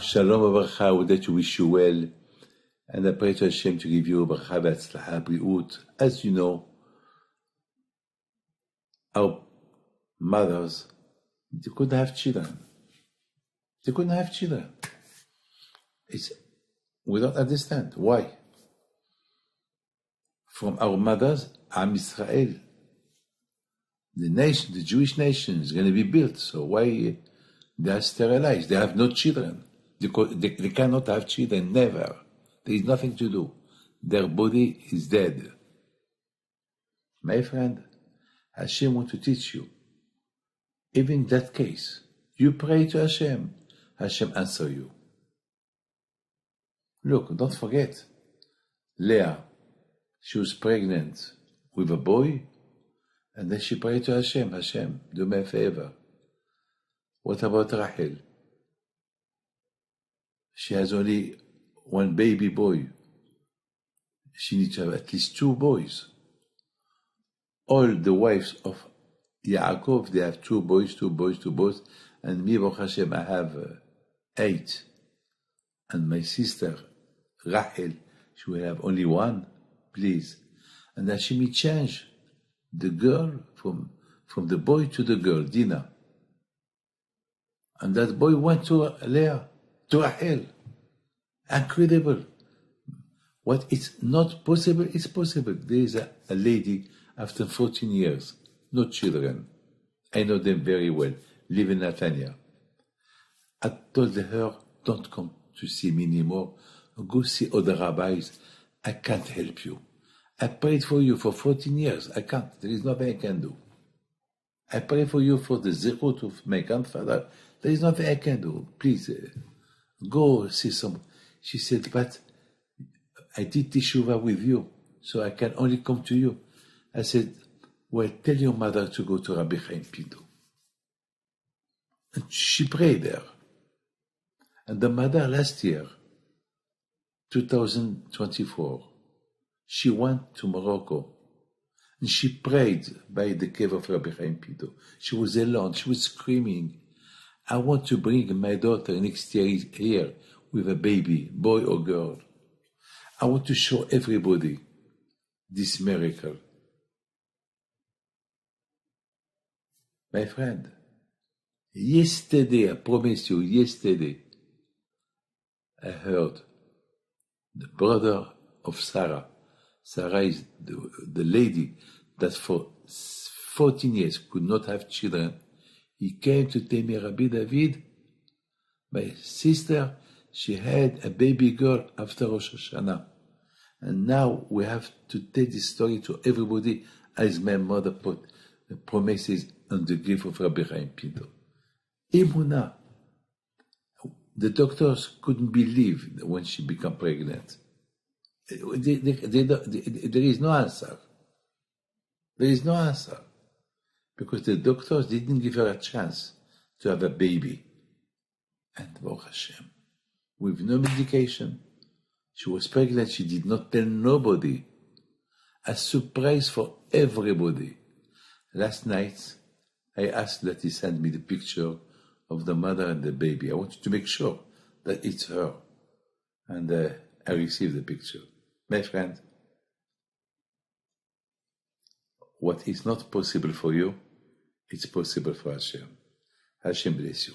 Shalom Abracha, I would like to wish you well, and I pray to Hashem to give you Bracha V'Atzlacha Briut. As you know, our mothers, they couldn't have children. They couldn't have children. We don't understand why. From our mothers, Am Israel, the nation, the Jewish nation is going to be built. So why they are sterilized? They have no children. They cannot have children, never. There is nothing to do. Their body is dead. My friend, Hashem wants to teach you. Even in that case, you pray to Hashem. Hashem answer you. Look, don't forget, Leah, she was pregnant with a boy, and then she prayed to Hashem, Hashem, do me a favor. What about Rachel? She has only one baby boy. She needs to have at least 2 boys. All the wives of Yaakov, they have 2 boys, and me, Baruch Hashem, I have 8. And my sister, Rachel, she will have only 1, please. And Hashem will change the girl from the boy to the girl, Dinah. And that boy went to Leah, to Rachel. Incredible. What is not possible is possible. There is a lady after 14 years, no children. I know them very well, live in Hanania. I told her, don't come to see me anymore. Go see other rabbis. I can't help you. I prayed for you for 14 years. I can't. There is nothing I can do. I pray for you for the zechut of my grandfather. There is nothing I can do. Please, go see some. She said, but I did teshuvah with you, so I can only come to you. I said, well, tell your mother to go to Rabbi Pinto. And she prayed there. And the mother last year, 2024, she went to Morocco. And she prayed by the cave of Rabbi Pinto. She was alone. She was screaming, I want to bring my daughter next year here with a baby, boy or girl. I want to show everybody this miracle. My friend, yesterday, I promise you, yesterday, I heard the brother of Sarah. Sarah is the lady that for 14 years could not have children. He came to tell me, Rabbi David, my sister, she had a baby girl after Rosh Hashanah. And now we have to tell this story to everybody as my mother put the promises on the grave of Rabbi Pinto. Emunah. The doctors couldn't believe when she became pregnant. There is no answer. There is no answer. Because the doctors didn't give her a chance to have a baby. And Baruch Hashem, with no medication, she was pregnant. She did not tell nobody. A surprise for everybody. Last night, I asked that he send me the picture of the mother and the baby. I wanted to make sure that it's her. And I received the picture. My friend, what is not possible for you, it's possible for Hashem. Hashem bless you.